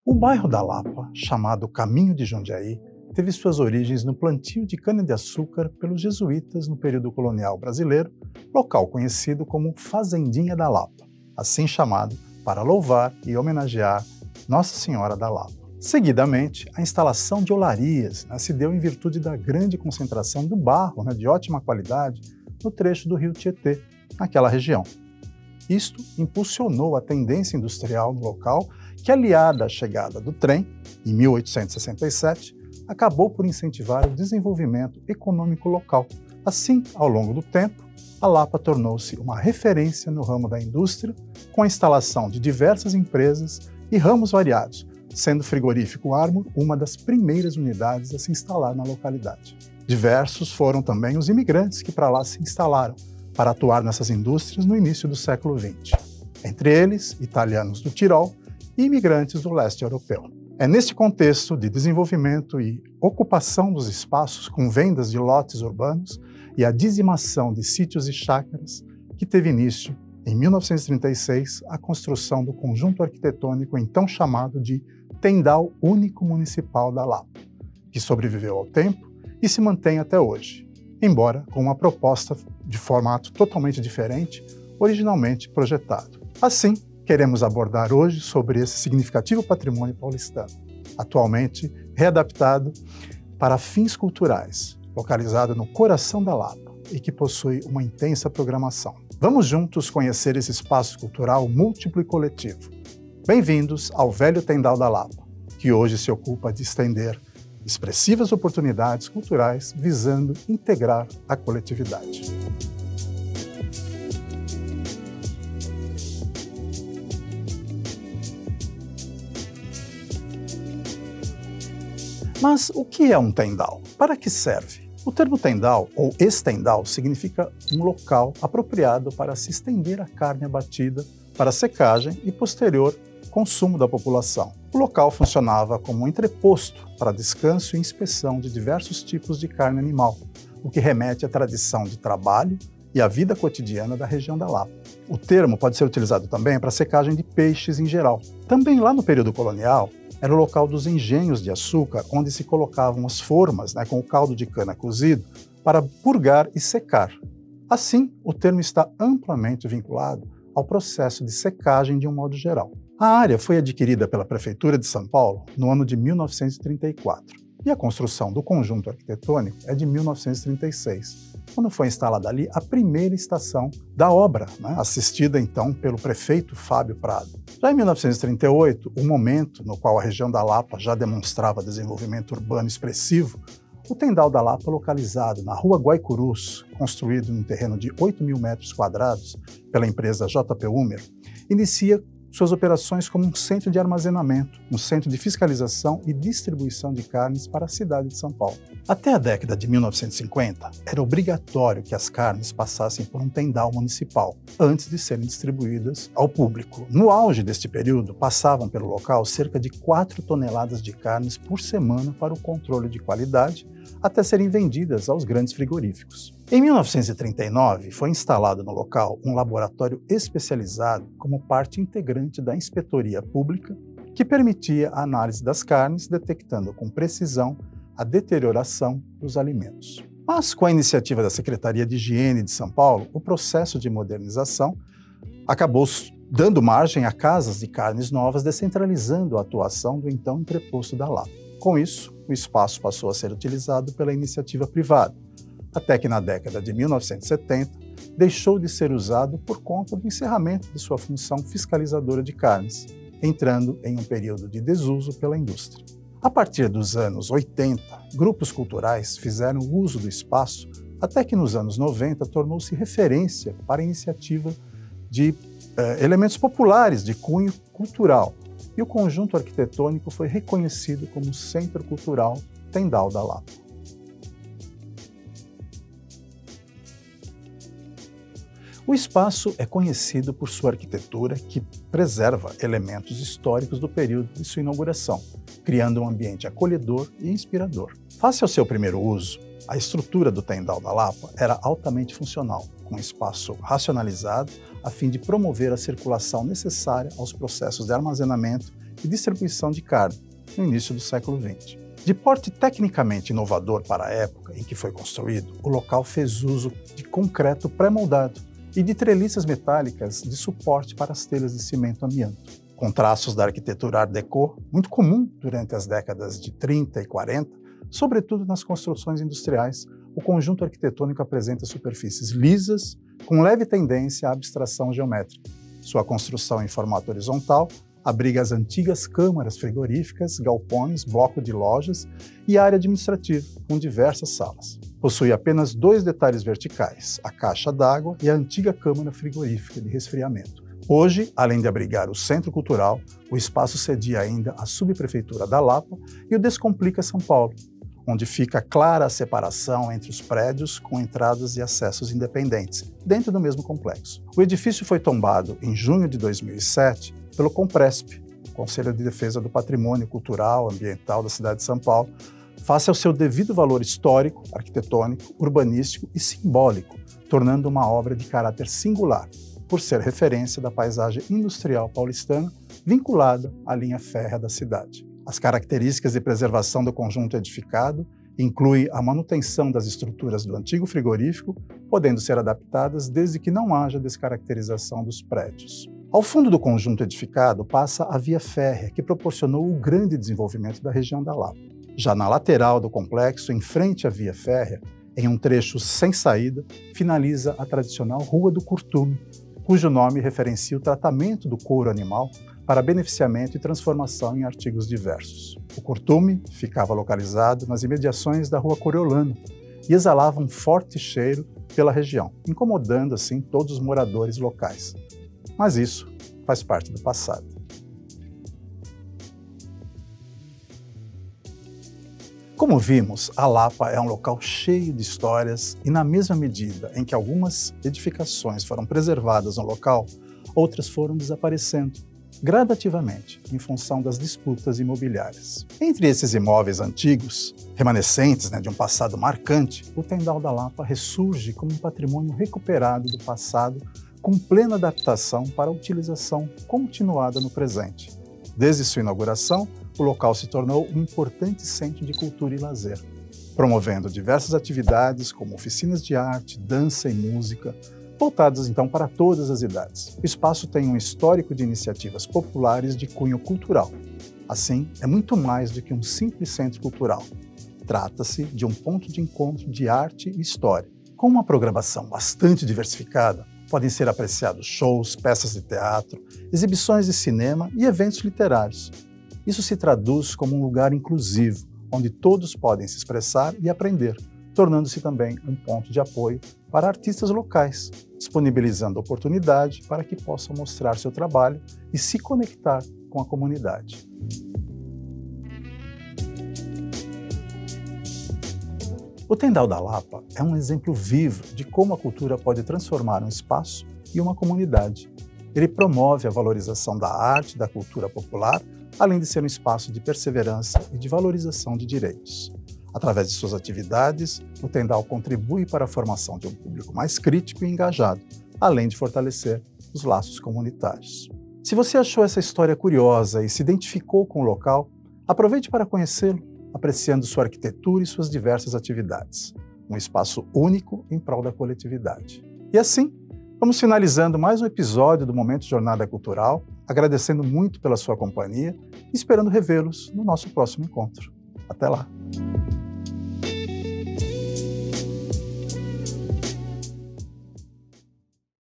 O bairro da Lapa, chamado Caminho de Jundiaí, teve suas origens no plantio de cana-de-açúcar pelos jesuítas no período colonial brasileiro, local conhecido como Fazendinha da Lapa, assim chamado para louvar e homenagear Nossa Senhora da Lapa. Seguidamente, a instalação de olarias se deu em virtude da grande concentração do barro de ótima qualidade no trecho do rio Tietê, naquela região. Isto impulsionou a tendência industrial no local que, aliada à chegada do trem, em 1867, acabou por incentivar o desenvolvimento econômico local. Assim, ao longo do tempo, a Lapa tornou-se uma referência no ramo da indústria, com a instalação de diversas empresas e ramos variados, sendo o frigorífico Armor uma das primeiras unidades a se instalar na localidade. Diversos foram também os imigrantes que para lá se instalaram, para atuar nessas indústrias no início do século XX. Entre eles, italianos do Tirol e imigrantes do leste europeu. É neste contexto de desenvolvimento e ocupação dos espaços com vendas de lotes urbanos e a dizimação de sítios e chácaras que teve início, em 1936, a construção do conjunto arquitetônico então chamado de Tendal Único Municipal da Lapa, que sobreviveu ao tempo e se mantém até hoje, embora com uma proposta de formato totalmente diferente, originalmente projetado. Assim, queremos abordar hoje sobre esse significativo patrimônio paulistano, atualmente readaptado para fins culturais, localizado no coração da Lapa e que possui uma intensa programação. Vamos juntos conhecer esse espaço cultural múltiplo e coletivo. Bem-vindos ao Velho Tendal da Lapa, que hoje se ocupa de estender expressivas oportunidades culturais visando integrar a coletividade. Mas o que é um tendal? Para que serve? O termo tendal, ou estendal, significa um local apropriado para se estender a carne abatida para secagem e posterior consumo da população. O local funcionava como um entreposto para descanso e inspeção de diversos tipos de carne animal, o que remete à tradição de trabalho e à vida cotidiana da região da Lapa. O termo pode ser utilizado também para secagem de peixes em geral. Também lá no período colonial, era o local dos engenhos de açúcar, onde se colocavam as formas com o caldo de cana cozido para purgar e secar. Assim, o termo está amplamente vinculado ao processo de secagem de um modo geral. A área foi adquirida pela Prefeitura de São Paulo no ano de 1934 e a construção do conjunto arquitetônico é de 1936, quando foi instalada ali a primeira estação da obra, assistida então pelo prefeito Fábio Prado. Já em 1938, o momento no qual a região da Lapa já demonstrava desenvolvimento urbano expressivo, o Tendal da Lapa, localizado na Rua Guaicurus, construído num terreno de 8.000 metros quadrados pela empresa JP Humer, inicia suas operações como um centro de armazenamento, um centro de fiscalização e distribuição de carnes para a cidade de São Paulo. Até a década de 1950, era obrigatório que as carnes passassem por um tendal municipal, antes de serem distribuídas ao público. No auge deste período, passavam pelo local cerca de 4 toneladas de carnes por semana para o controle de qualidade, até serem vendidas aos grandes frigoríficos. Em 1939, foi instalado no local um laboratório especializado como parte integrante da Inspetoria Pública, que permitia a análise das carnes, detectando com precisão a deterioração dos alimentos. Mas, com a iniciativa da Secretaria de Higiene de São Paulo, o processo de modernização acabou dando margem a casas de carnes novas, descentralizando a atuação do então entreposto da Lapa. Com isso, o espaço passou a ser utilizado pela iniciativa privada, até que na década de 1970 deixou de ser usado por conta do encerramento de sua função fiscalizadora de carnes, entrando em um período de desuso pela indústria. A partir dos anos 80, grupos culturais fizeram uso do espaço, até que nos anos 90 tornou-se referência para a iniciativa de elementos populares de cunho cultural, e o conjunto arquitetônico foi reconhecido como Centro Cultural Tendal da Lapa. O espaço é conhecido por sua arquitetura que preserva elementos históricos do período de sua inauguração, criando um ambiente acolhedor e inspirador. Face ao seu primeiro uso, a estrutura do Tendal da Lapa era altamente funcional, com espaço racionalizado a fim de promover a circulação necessária aos processos de armazenamento e distribuição de carne, no início do século XX. De porte tecnicamente inovador para a época em que foi construído, o local fez uso de concreto pré-moldado e de treliças metálicas de suporte para as telhas de cimento amianto. Com traços da arquitetura Art Deco, muito comum durante as décadas de 30 e 40, sobretudo nas construções industriais, o conjunto arquitetônico apresenta superfícies lisas, com leve tendência à abstração geométrica. Sua construção em formato horizontal abriga as antigas câmaras frigoríficas, galpões, bloco de lojas e área administrativa, com diversas salas. Possui apenas 2 detalhes verticais, a caixa d'água e a antiga câmara frigorífica de resfriamento. Hoje, além de abrigar o Centro Cultural, o espaço cedia ainda a Subprefeitura da Lapa e o Descomplica São Paulo, onde fica clara a separação entre os prédios com entradas e acessos independentes, dentro do mesmo complexo. O edifício foi tombado em junho de 2007 pelo Compresp, Conselho de Defesa do Patrimônio Cultural e Ambiental da cidade de São Paulo, face ao seu devido valor histórico, arquitetônico, urbanístico e simbólico, tornando uma obra de caráter singular, por ser referência da paisagem industrial paulistana vinculada à linha férrea da cidade. As características de preservação do conjunto edificado incluem a manutenção das estruturas do antigo frigorífico, podendo ser adaptadas desde que não haja descaracterização dos prédios. Ao fundo do conjunto edificado passa a via férrea, que proporcionou o grande desenvolvimento da região da Lapa. Já na lateral do complexo, em frente à via férrea, em um trecho sem saída, finaliza a tradicional Rua do Curtume, cujo nome referencia o tratamento do couro animal para beneficiamento e transformação em artigos diversos. O curtume ficava localizado nas imediações da Rua Coriolano e exalava um forte cheiro pela região, incomodando assim todos os moradores locais. Mas isso faz parte do passado. Como vimos, a Lapa é um local cheio de histórias e, na mesma medida em que algumas edificações foram preservadas no local, outras foram desaparecendo, gradativamente, em função das disputas imobiliárias. Entre esses imóveis antigos, remanescentes de um passado marcante, o Tendal da Lapa ressurge como um patrimônio recuperado do passado, com plena adaptação para a utilização continuada no presente. Desde sua inauguração, o local se tornou um importante centro de cultura e lazer, promovendo diversas atividades como oficinas de arte, dança e música, voltadas então para todas as idades. O espaço tem um histórico de iniciativas populares de cunho cultural. Assim, é muito mais do que um simples centro cultural. Trata-se de um ponto de encontro de arte e história. Com uma programação bastante diversificada, podem ser apreciados shows, peças de teatro, exibições de cinema e eventos literários. Isso se traduz como um lugar inclusivo, onde todos podem se expressar e aprender, tornando-se também um ponto de apoio para artistas locais, disponibilizando oportunidade para que possam mostrar seu trabalho e se conectar com a comunidade. O Tendal da Lapa é um exemplo vivo de como a cultura pode transformar um espaço e uma comunidade. Ele promove a valorização da arte e da cultura popular, além de ser um espaço de perseverança e de valorização de direitos. Através de suas atividades, o Tendal contribui para a formação de um público mais crítico e engajado, além de fortalecer os laços comunitários. Se você achou essa história curiosa e se identificou com o local, aproveite para conhecê-lo, apreciando sua arquitetura e suas diversas atividades. Um espaço único em prol da coletividade. E assim, vamos finalizando mais um episódio do Momento Jornada Cultural, agradecendo muito pela sua companhia e esperando revê-los no nosso próximo encontro. Até lá!